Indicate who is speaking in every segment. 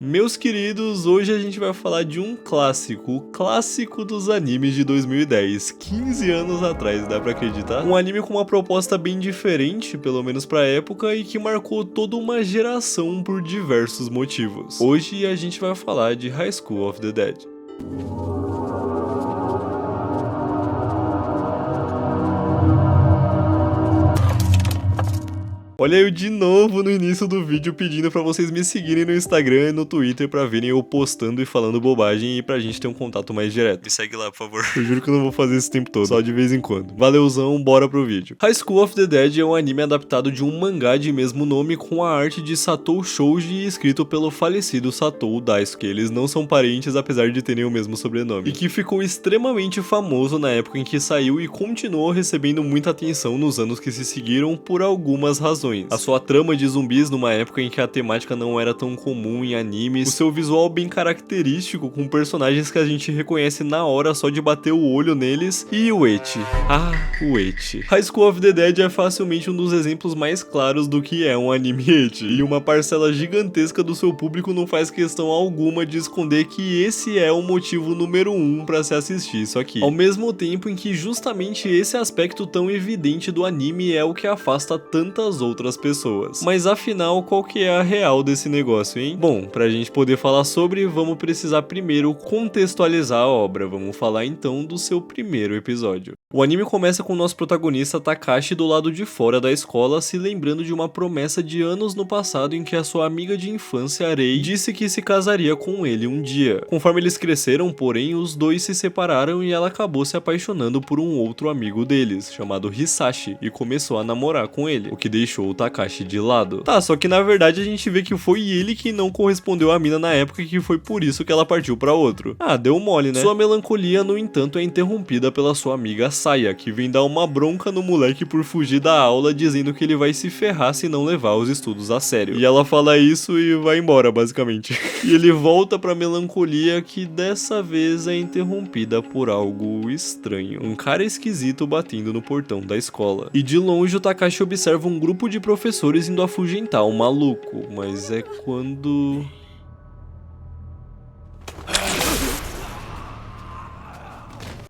Speaker 1: Meus queridos, hoje a gente vai falar de um clássico, o clássico dos animes de 2010, 15 anos atrás, dá pra acreditar? Um anime com uma proposta bem diferente, pelo menos pra época, e que marcou toda uma geração por diversos motivos. Hoje a gente vai falar de High School of the Dead. Olha eu de novo no início do vídeo pedindo pra vocês me seguirem no Instagram e no Twitter pra verem eu postando e falando bobagem e pra gente ter um contato mais direto. Me segue lá, por favor. Eu juro que eu não vou fazer isso o tempo todo, só de vez em quando. Valeuzão, bora pro vídeo. High School of the Dead é um anime adaptado de um mangá de mesmo nome com a arte de Satou Shoji e escrito pelo falecido Satou Daisuke. Eles não são parentes apesar de terem o mesmo sobrenome. E que ficou extremamente famoso na época em que saiu e continuou recebendo muita atenção nos anos que se seguiram por algumas razões. A sua trama de zumbis numa época em que a temática não era tão comum em animes, o seu visual bem característico com personagens que a gente reconhece na hora só de bater o olho neles, e o ecchi. O ecchi. High School of the Dead é facilmente um dos exemplos mais claros do que é um anime ecchi, e uma parcela gigantesca do seu público não faz questão alguma de esconder que esse é o motivo número 1 pra se assistir isso aqui. Ao mesmo tempo em que justamente esse aspecto tão evidente do anime é o que afasta tantas outras pessoas. Mas afinal, qual que é a real desse negócio, hein? Bom, pra gente poder falar sobre, vamos precisar primeiro contextualizar a obra. Vamos falar então do seu primeiro episódio. O anime começa com o nosso protagonista Takashi do lado de fora da escola, se lembrando de uma promessa de anos no passado em que a sua amiga de infância, Rei, disse que se casaria com ele um dia. Conforme eles cresceram, porém, os dois se separaram e ela acabou se apaixonando por um outro amigo deles, chamado Hisashi, e começou a namorar com ele, o que deixou o Takashi de lado. Tá, só que na verdade a gente vê que foi ele que não correspondeu à mina na época e que foi por isso que ela partiu pra outro. Deu mole, né? Sua melancolia, no entanto, é interrompida pela sua amiga Saya, que vem dar uma bronca no moleque por fugir da aula, dizendo que ele vai se ferrar se não levar os estudos a sério. E ela fala isso e vai embora, basicamente. E ele volta pra melancolia, que dessa vez é interrompida por algo estranho. Um cara esquisito batendo no portão da escola. E de longe o Takashi observa um grupo de professores indo afugentar o maluco, mas é quando...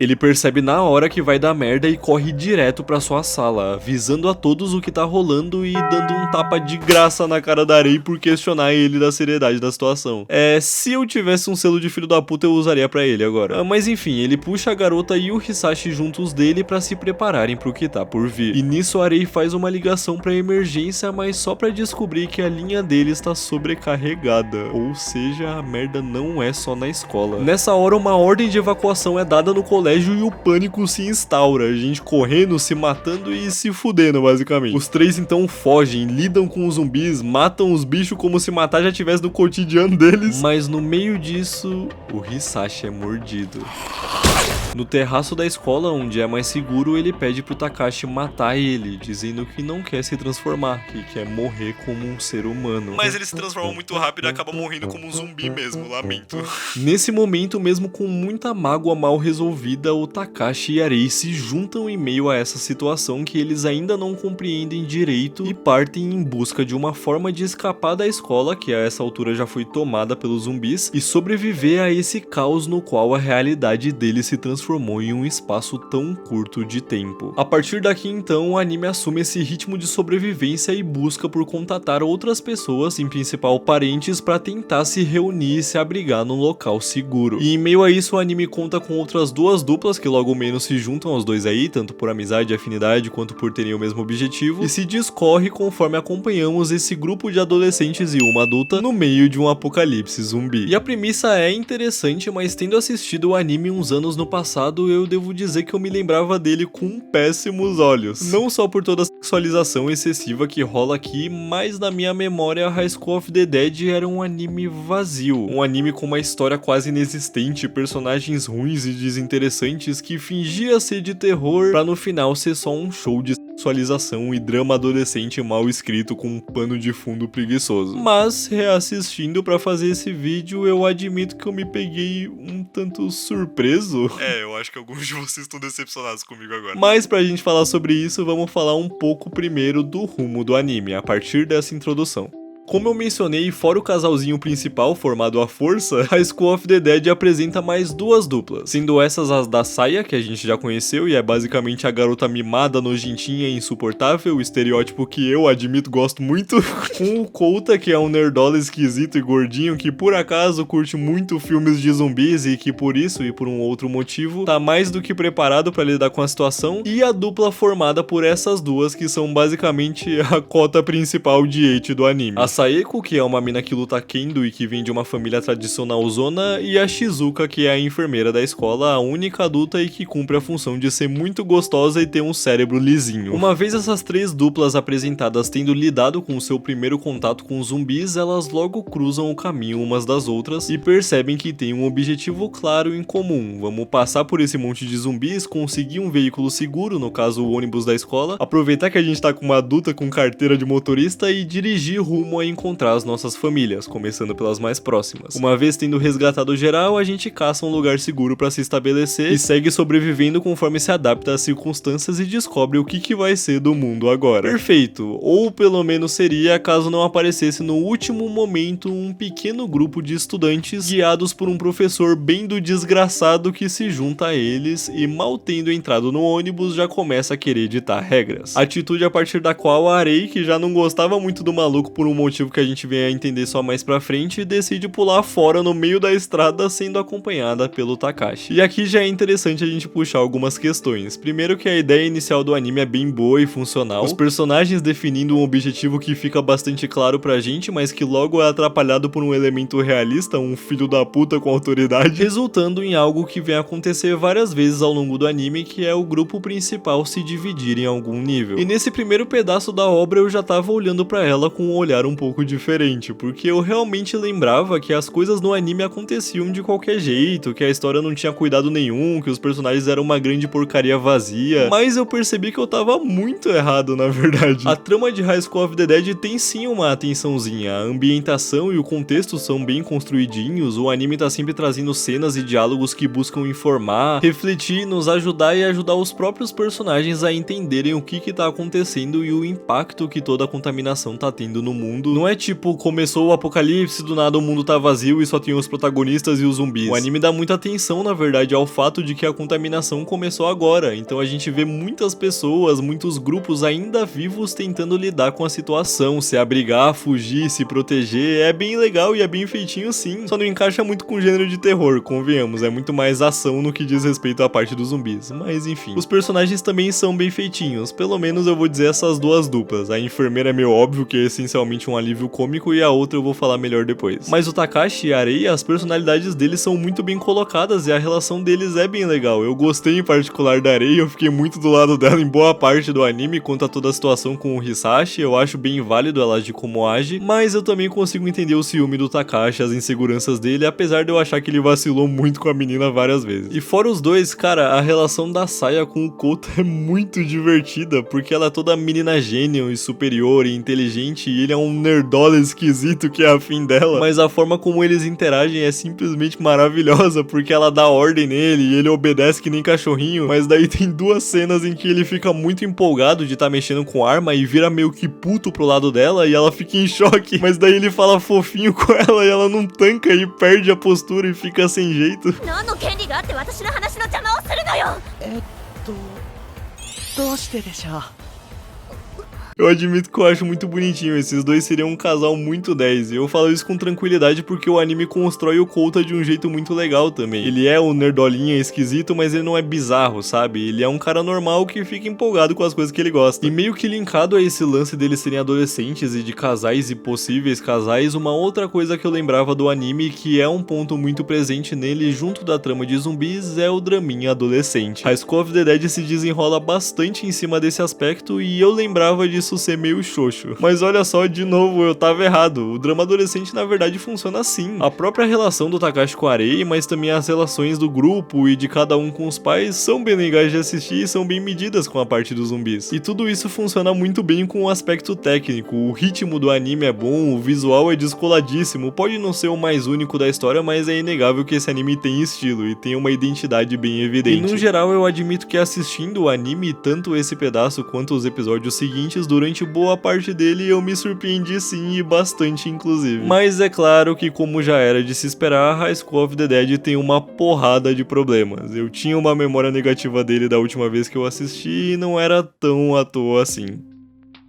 Speaker 1: Ele percebe na hora que vai dar merda e corre direto pra sua sala, avisando a todos o que tá rolando e dando um tapa de graça na cara da Rei por questionar ele da seriedade da situação. Se eu tivesse um selo de filho da puta eu usaria pra ele agora. Mas enfim, ele puxa a garota e o Hisashi juntos dele pra se prepararem pro que tá por vir. E nisso a Rei faz uma ligação pra emergência, mas só pra descobrir que a linha dele está sobrecarregada. Ou seja, a merda não é só na escola. Nessa hora uma ordem de evacuação é dada no colégio e o pânico se instaura, a gente correndo, se matando e se fudendo, basicamente. Os três então fogem, lidam com os zumbis, matam os bichos como se matar já tivesse no cotidiano deles. Mas no meio disso, o Hisashi é mordido. No terraço da escola, onde é mais seguro, ele pede pro Takashi matar ele, dizendo que não quer se transformar, que quer morrer como um ser humano. Mas ele se transforma muito rápido e acaba morrendo como um zumbi mesmo, lamento. Nesse momento, mesmo com muita mágoa mal resolvida, o Takashi e a Rei se juntam em meio a essa situação que eles ainda não compreendem direito e partem em busca de uma forma de escapar da escola, que a essa altura já foi tomada pelos zumbis, e sobreviver a esse caos no qual a realidade deles se transformou em um espaço tão curto de tempo. A partir daqui então, o anime assume esse ritmo de sobrevivência e busca por contatar outras pessoas, em principal parentes, para tentar se reunir e se abrigar num local seguro. E em meio a isso, o anime conta com outras duas duplas que logo menos se juntam aos dois aí, tanto por amizade e afinidade quanto por terem o mesmo objetivo, e se discorre conforme acompanhamos esse grupo de adolescentes e uma adulta no meio de um apocalipse zumbi. E a premissa é interessante, mas tendo assistido o anime uns anos no passado, eu devo dizer que eu me lembrava dele com péssimos olhos. Não só por toda a sexualização excessiva que rola aqui, mas na minha memória High School of the Dead era um anime vazio. Um anime com uma história quase inexistente, personagens ruins e desinteressantes que fingia ser de terror pra no final ser só um show de sexualização e drama adolescente mal escrito com um pano de fundo preguiçoso. Mas, reassistindo pra fazer esse vídeo, eu admito que eu me peguei um tanto surpreso. Eu acho que alguns de vocês estão decepcionados comigo agora. Mas pra gente falar sobre isso, vamos falar um pouco primeiro do rumo do anime, a partir dessa introdução. Como eu mencionei, fora o casalzinho principal formado à força, High School of the Dead apresenta mais duas duplas, sendo essas as da Saya, que a gente já conheceu e é basicamente a garota mimada, nojentinha e insuportável, o estereótipo que eu admito gosto muito, com o Kouta, que é um nerdola esquisito e gordinho que por acaso curte muito filmes de zumbis e que por isso e por um outro motivo tá mais do que preparado pra lidar com a situação, e a dupla formada por essas duas que são basicamente a cota principal de hate do anime. A Saeko, que é uma mina que luta kendo e que vem de uma família tradicional zona, e a Shizuka, que é a enfermeira da escola, a única adulta e que cumpre a função de ser muito gostosa e ter um cérebro lisinho. Uma vez essas três duplas apresentadas tendo lidado com o seu primeiro contato com os zumbis, elas logo cruzam o caminho umas das outras e percebem que tem um objetivo claro em comum. Vamos passar por esse monte de zumbis, conseguir um veículo seguro, no caso o ônibus da escola, aproveitar que a gente tá com uma adulta com carteira de motorista e dirigir rumo a encontrar as nossas famílias, começando pelas mais próximas. Uma vez tendo resgatado geral, a gente caça um lugar seguro para se estabelecer e segue sobrevivendo conforme se adapta às circunstâncias e descobre o que vai ser do mundo agora. Perfeito, ou pelo menos seria caso não aparecesse no último momento um pequeno grupo de estudantes guiados por um professor bem do desgraçado que se junta a eles e mal tendo entrado no ônibus já começa a querer ditar regras. Atitude a partir da qual a Arei, que já não gostava muito do maluco por um motivo que a gente vem a entender só mais pra frente, decide pular fora no meio da estrada sendo acompanhada pelo Takashi. E aqui já é interessante a gente puxar algumas questões. Primeiro que a ideia inicial do anime é bem boa e funcional, os personagens definindo um objetivo que fica bastante claro pra gente, mas que logo é atrapalhado por um elemento realista, um filho da puta com autoridade, resultando em algo que vem acontecer várias vezes ao longo do anime, que é o grupo principal se dividir em algum nível. E nesse primeiro pedaço da obra eu já tava olhando pra ela com um olhar um pouco diferente, porque eu realmente lembrava que as coisas no anime aconteciam de qualquer jeito, que a história não tinha cuidado nenhum, que os personagens eram uma grande porcaria vazia, mas eu percebi que eu tava muito errado na verdade. A trama de High School of the Dead tem sim uma atençãozinha, a ambientação e o contexto são bem construidinhos, o anime tá sempre trazendo cenas e diálogos que buscam informar, refletir, nos ajudar e ajudar os próprios personagens a entenderem o que tá acontecendo e o impacto que toda a contaminação tá tendo no mundo. Não é tipo, começou o apocalipse, do nada o mundo tá vazio e só tem os protagonistas e os zumbis. O anime dá muita atenção, na verdade, ao fato de que a contaminação começou agora, então a gente vê muitas pessoas, muitos grupos ainda vivos tentando lidar com a situação, se abrigar, fugir, se proteger, é bem legal e é bem feitinho sim, só não encaixa muito com o gênero de terror, convenhamos, é muito mais ação no que diz respeito à parte dos zumbis, mas enfim. Os personagens também são bem feitinhos, pelo menos eu vou dizer essas duas duplas, a enfermeira é meio óbvio que é essencialmente um alívio cômico e a outra eu vou falar melhor depois. Mas o Takashi e a Arei, as personalidades deles são muito bem colocadas e a relação deles é bem legal, eu gostei em particular da Arei, eu fiquei muito do lado dela em boa parte do anime quanto a toda a situação com o Hisashi, eu acho bem válido ela agir como age, mas eu também consigo entender o ciúme do Takashi, as inseguranças dele, apesar de eu achar que ele vacilou muito com a menina várias vezes. E fora os dois, cara, a relação da Saya com o Kouta é muito divertida, porque ela é toda menina gênio e superior e inteligente, e ele é um nerdola esquisito que é afim dela, mas a forma como eles interagem é simplesmente maravilhosa, porque ela dá ordem nele e ele obedece que nem cachorrinho, mas daí tem duas cenas em que ele fica muito empolgado de estar mexendo com arma e vira meio que puto pro lado dela e ela fica em choque, mas daí ele fala fofinho com ela e ela não tanca e perde a postura e fica sem jeito.
Speaker 2: どうしてでしょう。
Speaker 1: Eu admito que eu acho muito bonitinho, esses dois seriam um casal muito 10, e eu falo isso com tranquilidade porque o anime constrói o Kouta de um jeito muito legal também. Ele é um nerdolinha esquisito, mas ele não é bizarro, sabe? Ele é um cara normal que fica empolgado com as coisas que ele gosta. E meio que linkado a esse lance deles serem adolescentes e de casais e possíveis casais, uma outra coisa que eu lembrava do anime que é um ponto muito presente nele junto da trama de zumbis é o draminha adolescente. High School of the Dead se desenrola bastante em cima desse aspecto e eu lembrava disso ser meio xoxo. Mas olha só, de novo, eu tava errado. O drama adolescente na verdade funciona assim. A própria relação do Takashi com a Arei, mas também as relações do grupo e de cada um com os pais são bem legais de assistir e são bem medidas com a parte dos zumbis. E tudo isso funciona muito bem com o aspecto técnico. O ritmo do anime é bom, o visual é descoladíssimo. Pode não ser o mais único da história, mas é inegável que esse anime tem estilo e tem uma identidade bem evidente. E no geral eu admito que assistindo o anime, tanto esse pedaço quanto os episódios seguintes, durante boa parte dele eu me surpreendi sim, e bastante inclusive. Mas é claro que, como já era de se esperar, High School of the Dead tem uma porrada de problemas. Eu tinha uma memória negativa dele da última vez que eu assisti e não era tão à toa assim.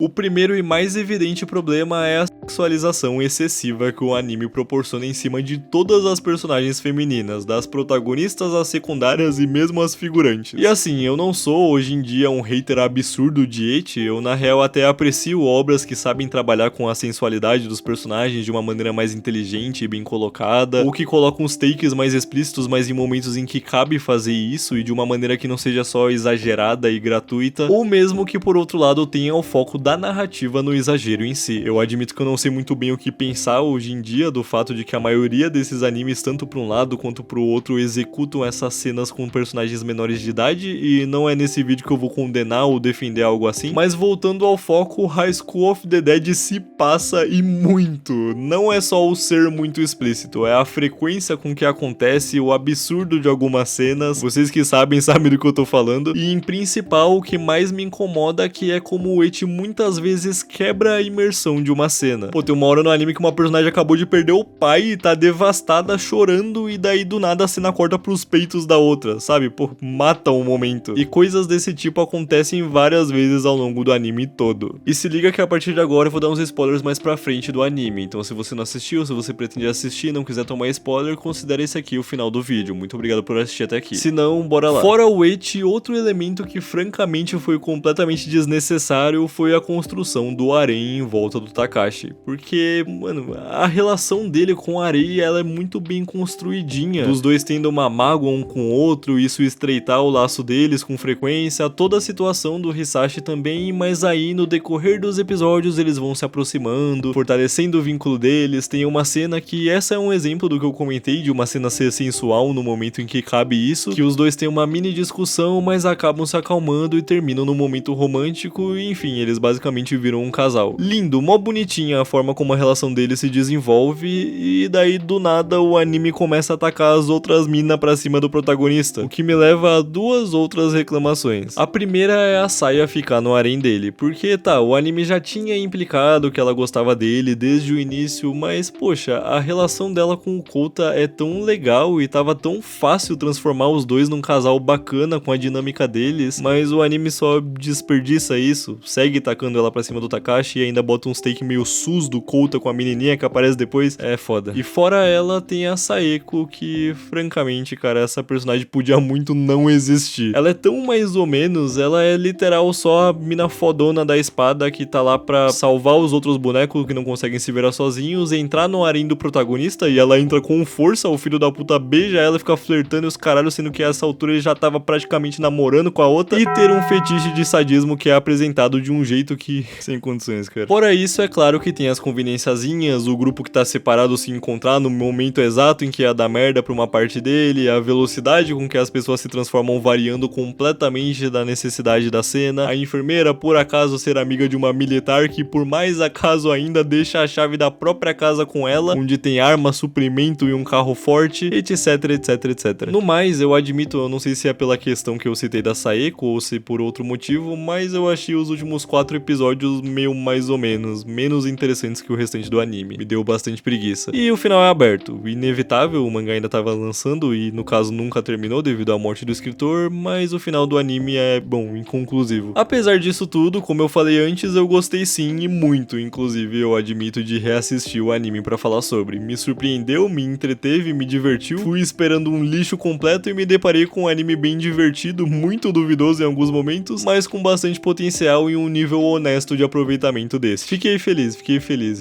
Speaker 1: O primeiro e mais evidente problema é a sexualização excessiva que o anime proporciona em cima de todas as personagens femininas, das protagonistas às secundárias e mesmo às figurantes. E assim, eu não sou hoje em dia um hater absurdo de ecchi, eu na real até aprecio obras que sabem trabalhar com a sensualidade dos personagens de uma maneira mais inteligente e bem colocada, ou que colocam os takes mais explícitos, mas em momentos em que cabe fazer isso e de uma maneira que não seja só exagerada e gratuita, ou mesmo que por outro lado tenha o foco da narrativa no exagero em si. Eu admito que eu não sei muito bem o que pensar hoje em dia do fato de que a maioria desses animes, tanto para um lado quanto para o outro, executam essas cenas com personagens menores de idade, e não é nesse vídeo que eu vou condenar ou defender algo assim, mas voltando ao foco, High School of the Dead se passa e muito. Não é só o ser muito explícito, é a frequência com que acontece, o absurdo de algumas cenas, vocês que sabem do que eu tô falando, e em principal o que mais me incomoda que é como o ecchi muitas vezes quebra a imersão de uma cena. Pô, tem uma hora no anime que uma personagem acabou de perder o pai e tá devastada, chorando, e daí do nada a cena corta pros peitos da outra, sabe? Pô, mata o momento. E coisas desse tipo acontecem várias vezes ao longo do anime todo. E se liga que a partir de agora eu vou dar uns spoilers mais pra frente do anime, então se você não assistiu, se você pretende assistir e não quiser tomar spoiler, considere esse aqui o final do vídeo. Muito obrigado por assistir até aqui. Se não, bora lá. Fora o ecchi, outro elemento que francamente foi completamente desnecessário foi a construção do harém em volta do Takashi, porque, mano, a relação dele com a Arei, ela é muito bem construidinha, dos dois tendo uma mágoa um com o outro, isso estreitar o laço deles com frequência, toda a situação do Hisashi também, mas aí no decorrer dos episódios eles vão se aproximando, fortalecendo o vínculo deles. Tem uma cena que essa é um exemplo do que eu comentei, de uma cena ser sensual no momento em que cabe isso, que os dois têm uma mini discussão, mas acabam se acalmando e terminam no momento romântico, e enfim, eles basicamente viram um casal. Lindo, mó bonitinha a forma como a relação deles se desenvolve, e daí do nada o anime começa a atacar as outras minas pra cima do protagonista, o que me leva a duas outras reclamações. A primeira é a Saya ficar no harém dele, porque tá, o anime já tinha implicado que ela gostava dele desde o início, mas poxa, a relação dela com o Kouta é tão legal e tava tão fácil transformar os dois num casal bacana com a dinâmica deles, mas o anime só desperdiça isso, segue tacando ela pra cima do Takashi e ainda bota uns take meio sus do Kouta com a menininha que aparece depois, é foda. E fora ela tem a Saeko, que francamente, cara, essa personagem podia muito não existir. Ela é tão mais ou menos, ela é literal só a mina fodona da espada que tá lá pra salvar os outros bonecos que não conseguem se virar sozinhos, entrar no harém do protagonista, e ela entra com força, o filho da puta beija ela, fica flertando e os caralhos, sendo que a essa altura ele já tava praticamente namorando com a outra, e ter um fetiche de sadismo que é apresentado de um jeito que sem condições, cara. Fora isso, é claro que tem as conveniênciazinhas, o grupo que tá separado se encontrar no momento exato em que ia dar merda pra uma parte dele, a velocidade com que as pessoas se transformam variando completamente da necessidade da cena, a enfermeira por acaso ser amiga de uma militar que por mais acaso ainda deixa a chave da própria casa com ela, onde tem arma, suprimento e um carro forte, etc, etc, etc. No mais, eu admito, eu não sei se é pela questão que eu citei da Saeko ou se por outro motivo, mas eu achei os últimos 4 episódios meio mais ou menos interessantes que o restante do anime. Me deu bastante preguiça. E o final é aberto. Inevitável, o mangá ainda tava lançando e no caso nunca terminou devido à morte do escritor, mas o final do anime é, bom, inconclusivo. Apesar disso tudo, como eu falei antes, eu gostei sim e muito, inclusive eu admito, de reassistir o anime pra falar sobre. Me surpreendeu, me entreteve, me divertiu, fui esperando um lixo completo e me deparei com um anime bem divertido, muito duvidoso em alguns momentos, mas com bastante potencial e um nível honesto de aproveitamento desse. Fiquei feliz.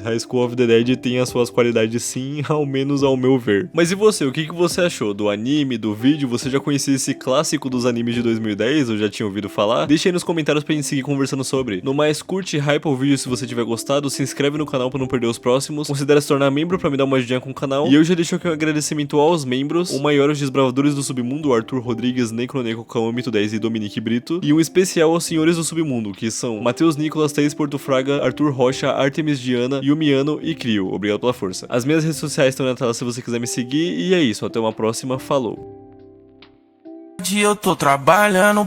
Speaker 1: High School of the Dead tem as suas qualidades sim, ao menos ao meu ver. Mas e você, o que você achou do anime, do vídeo? Você já conhecia esse clássico dos animes de 2010 ou já tinha ouvido falar? Deixa aí nos comentários pra gente seguir conversando sobre. No mais, curte e hype o vídeo se você tiver gostado, se inscreve no canal pra não perder os próximos, considere se tornar membro pra me dar uma ajudinha com o canal, e eu já deixo aqui um agradecimento aos membros, o maior os desbravadores do submundo, Arthur Rodrigues, Necroneco, Kaomito 10 e Dominique Brito, e um especial aos senhores do submundo, que são Matheus Nicolas, Thaís Porto Fraga, Arthur Rocha, Artemis Diana, Yumiano e Crio. Obrigado pela força. As minhas redes sociais estão na tela se você quiser me seguir, e é isso, até uma próxima, falou.
Speaker 3: Eu tô trabalhando